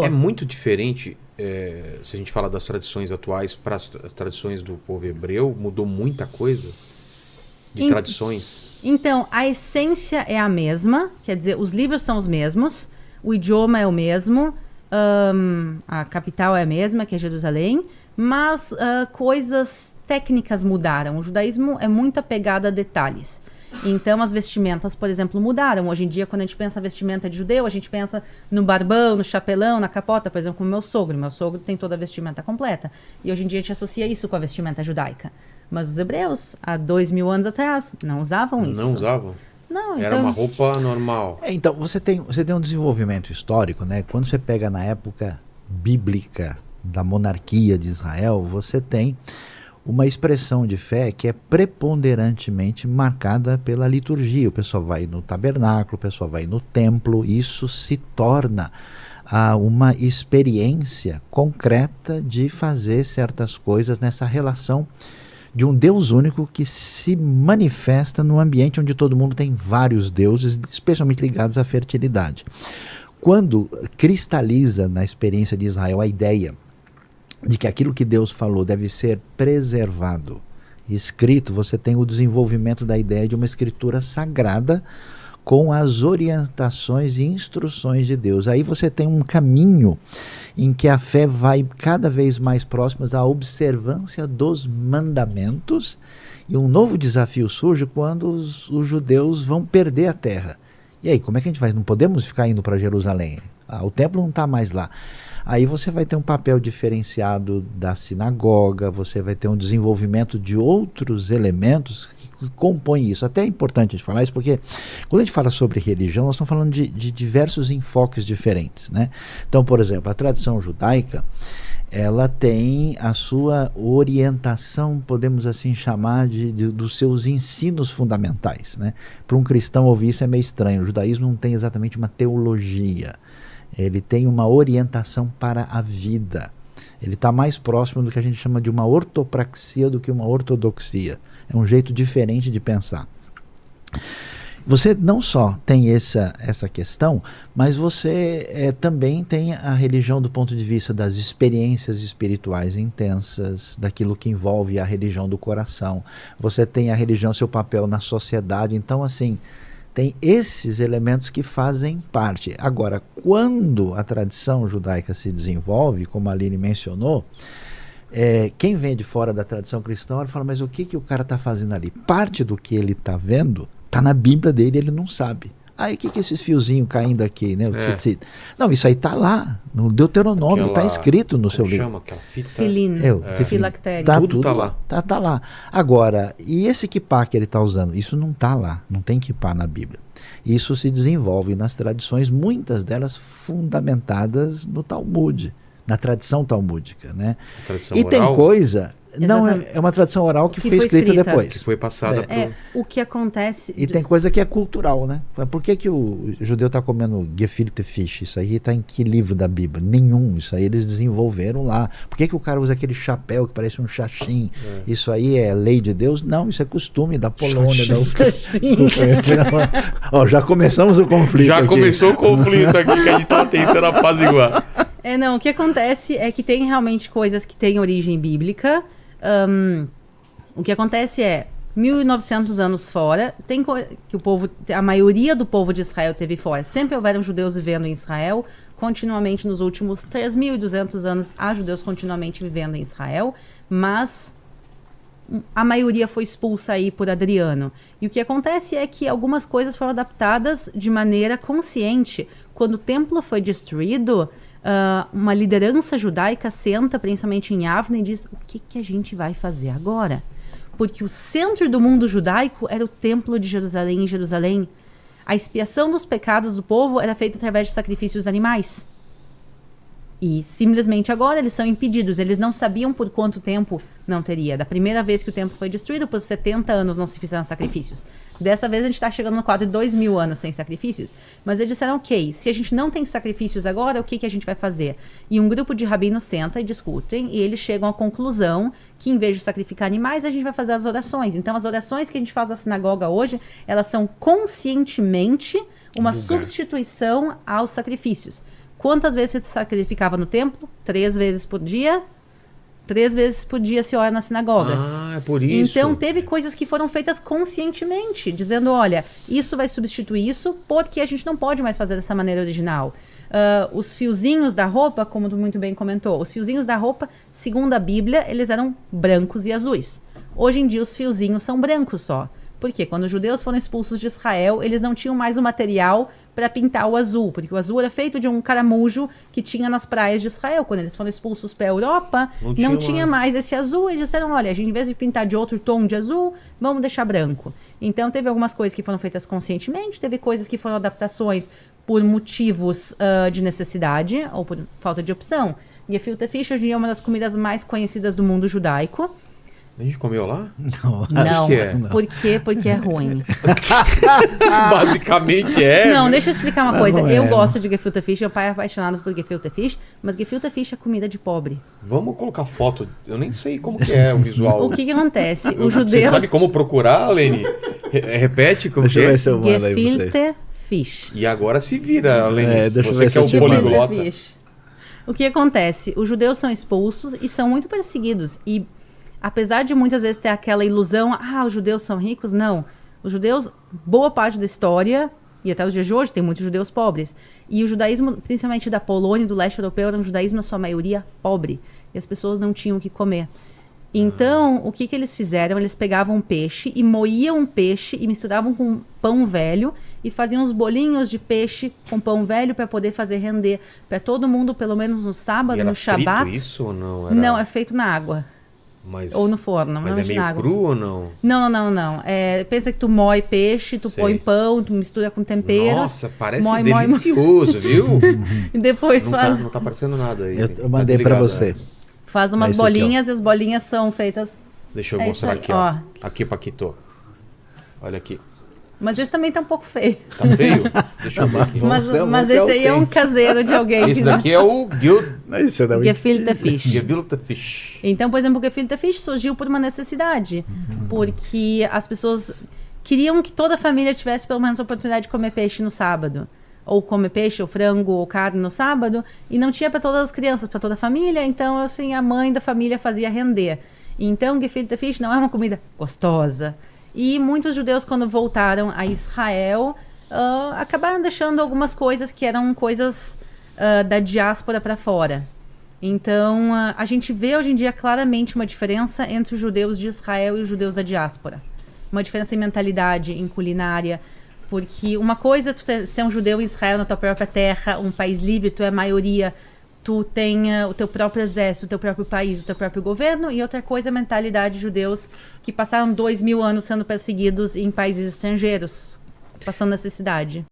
É muito diferente, se a gente fala das tradições atuais para as tradições do povo hebreu, mudou muita coisa de tradições. Então, a essência é a mesma, quer dizer, os livros são os mesmos, o idioma é o mesmo, a capital é a mesma, que é Jerusalém, mas coisas técnicas mudaram. O judaísmo é muito apegado a detalhes. Então, as vestimentas, por exemplo, mudaram. Hoje em dia, quando a gente pensa vestimenta de judeu, a gente pensa no barbão, no chapelão, na capota, por exemplo, como meu sogro. Meu sogro tem toda a vestimenta completa. E hoje em dia a gente associa isso com a vestimenta judaica. Mas os hebreus, há 2000 anos atrás, não usavam isso. Não usavam? Não, Era uma roupa normal. Então, você tem um desenvolvimento histórico, né? Quando você pega na época bíblica da monarquia de Israel, você tem uma expressão de fé que é preponderantemente marcada pela liturgia. O pessoal vai no tabernáculo, o pessoal vai no templo, e isso se torna uma experiência concreta de fazer certas coisas nessa relação de um Deus único que se manifesta no ambiente onde todo mundo tem vários deuses, especialmente ligados à fertilidade. Quando cristaliza na experiência de Israel a ideia de que aquilo que Deus falou deve ser preservado, escrito, você tem o desenvolvimento da ideia de uma escritura sagrada com as orientações e instruções de Deus. Aí você tem um caminho em que a fé vai cada vez mais próxima da observância dos mandamentos, e um novo desafio surge quando os judeus vão perder a terra. E aí, como é que a gente vai? Não podemos ficar indo para Jerusalém. O templo não está mais lá. Aí você vai ter um papel diferenciado da sinagoga, você vai ter um desenvolvimento de outros elementos que compõem isso. Até é importante a gente falar isso, porque quando a gente fala sobre religião, nós estamos falando de diversos enfoques diferentes, né? Então, por exemplo, a tradição judaica, ela tem a sua orientação, podemos assim chamar, dos seus ensinos fundamentais, né? Para um cristão ouvir isso é meio estranho. O judaísmo não tem exatamente uma teologia. Ele tem uma orientação para a vida. Ele está mais próximo do que a gente chama de uma ortopraxia do que uma ortodoxia. É um jeito diferente de pensar. Você não só tem essa questão, mas você também tem a religião do ponto de vista das experiências espirituais intensas, daquilo que envolve a religião do coração. Você tem a religião, seu papel na sociedade. Então, assim, tem esses elementos que fazem parte. Agora, quando a tradição judaica se desenvolve, como a Aline mencionou, quem vem de fora da tradição cristã fala, mas o que o cara está fazendo ali? Parte do que ele está vendo está na Bíblia dele, ele não sabe. Aí o que esses fiozinhos caindo aqui, né? Não, isso aí está lá, no Deuteronômio, está escrito no seu livro. Chama aquela fita? Filactério. Tudo está lá. Tá lá. Agora, e esse kippah que ele está usando? Isso não está lá, não tem kippah na Bíblia. Isso se desenvolve nas tradições, muitas delas fundamentadas no Talmud, na tradição talmúdica, né? Tradição e oral? Tem coisa... Não, Exatamente. é uma tradição oral que foi escrita depois. Que foi passada O que acontece... E tem coisa que é cultural, né? Por que o judeu está comendo gefilte fish? Isso aí está em que livro da Bíblia? Nenhum. Isso aí eles desenvolveram lá. Por que o cara usa aquele chapéu que parece um xaxim? Isso aí é lei de Deus? Não, isso é costume da Polônia. Desculpa. Já começamos o conflito. Já aqui. começou o conflito aqui que a gente está tentando apaziguar. Não, o que acontece é que tem realmente coisas que têm origem bíblica. O que acontece 1.900 anos fora, que a maioria do povo de Israel teve fora. Sempre houveram judeus vivendo em Israel, continuamente nos últimos 3.200 anos há judeus continuamente vivendo em Israel, mas a maioria foi expulsa aí por Adriano. E o que acontece é que algumas coisas foram adaptadas de maneira consciente. Quando o templo foi destruído, uma liderança judaica senta, principalmente em Yavne, e diz: o que a gente vai fazer agora? Porque o centro do mundo judaico era o templo de Jerusalém. Em Jerusalém, a expiação dos pecados do povo era feita através de sacrifícios animais. E simplesmente agora eles são impedidos. Eles não sabiam por quanto tempo não teria. Da primeira vez que o templo foi destruído, por 70 anos não se fizeram sacrifícios. Dessa vez a gente está chegando no quadro de 2.000 anos sem sacrifícios. Mas eles disseram, ok, se a gente não tem sacrifícios agora, o que a gente vai fazer? E um grupo de rabinos senta e discutem, e eles chegam à conclusão que em vez de sacrificar animais, a gente vai fazer as orações. Então as orações que a gente faz na sinagoga hoje, elas são conscientemente uma substituição aos sacrifícios. Quantas vezes se sacrificava no templo? 3 vezes por dia. 3 vezes por dia se ora nas sinagogas. Ah, é por isso. Então teve coisas que foram feitas conscientemente, dizendo, olha, isso vai substituir isso porque a gente não pode mais fazer dessa maneira original. Os fiozinhos da roupa, como tu muito bem comentou, os fiozinhos da roupa, segundo a Bíblia, eles eram brancos e azuis. Hoje em dia os fiozinhos são brancos só. Por quê? Quando os judeus foram expulsos de Israel, eles não tinham mais o material para pintar o azul, porque o azul era feito de um caramujo que tinha nas praias de Israel. Quando eles foram expulsos para a Europa, não tinha mais esse azul. Eles disseram, olha, a gente, em vez de pintar de outro tom de azul, vamos deixar branco. Então teve algumas coisas que foram feitas conscientemente, teve coisas que foram adaptações por motivos de necessidade ou por falta de opção. Gefilte Fish hoje em dia é uma das comidas mais conhecidas do mundo judaico. A gente comeu lá? Não, que é. Por quê? Porque é ruim. Basicamente é. Não, deixa eu explicar uma coisa. Não Eu é. gosto de Gefilte Fish, meu pai é apaixonado por Gefilte Fish, mas Gefilte Fish é comida de pobre. Vamos colocar foto. Eu nem sei como que é o visual. O que acontece? Os Você judeus... sabe como procurar, Lene? Repete como Deixa que eu é. ver se eu mando aí pra você. Gefilte Fish. E agora se vira, Lene. Deixa eu Você ver que é se o eu te mando. poliglota. Fish. O que acontece? Os judeus são expulsos e são muito perseguidos. E apesar de muitas vezes ter aquela ilusão, os judeus são ricos, não. Os judeus, boa parte da história, e até os dias de hoje, tem muitos judeus pobres. E o judaísmo, principalmente da Polônia e do leste europeu, era um judaísmo, na sua maioria, pobre. E as pessoas não tinham o que comer. Então, o que eles fizeram? Eles pegavam um peixe e moíam um peixe e misturavam com pão velho e faziam uns bolinhos de peixe com pão velho para poder fazer render. Para todo mundo, pelo menos no sábado, E era no Shabat. frito isso ou não? Era... Não, é feito na água. Mas, Ou no forno, mas é normalmente meio na água. cru ou não? Não. Pensa que tu moe peixe, tu Sei. põe pão, tu mistura com temperos. Nossa, parece moe, delicioso, viu? E depois Não tá aparecendo nada aí. Eu mandei pra você. faz umas Esse aqui, ó. bolinhas e as bolinhas são feitas... Deixa eu É mostrar isso aí, aqui, ó. Aqui, Paquito. Olha aqui. Mas esse também tá um pouco feio. Tá feio? Deixa eu ver aqui. Mas esse aí é um caseiro de alguém. Esse daqui é o Isso é Gefilte Fish. Gefilte Fish. Então, por exemplo, o Gefilte Fish surgiu por uma necessidade. Porque as pessoas queriam que toda a família tivesse pelo menos a oportunidade de comer peixe no sábado. Ou comer peixe, ou frango, ou carne no sábado. E não tinha para todas as crianças, para toda a família. Então, assim, a mãe da família fazia render. Então, Gefilte Fish não é uma comida gostosa. E muitos judeus, quando voltaram a Israel, acabaram deixando algumas coisas que eram coisas da diáspora para fora. Então, a gente vê hoje em dia claramente uma diferença entre os judeus de Israel e os judeus da diáspora. Uma diferença em mentalidade, em culinária. Porque uma coisa é tu ser um judeu em Israel, na tua própria terra, um país livre, tu é a maioria, tu tem o teu próprio exército, o teu próprio país, o teu próprio governo. E outra coisa é a mentalidade de judeus que passaram 2000 anos sendo perseguidos em países estrangeiros, passando necessidade.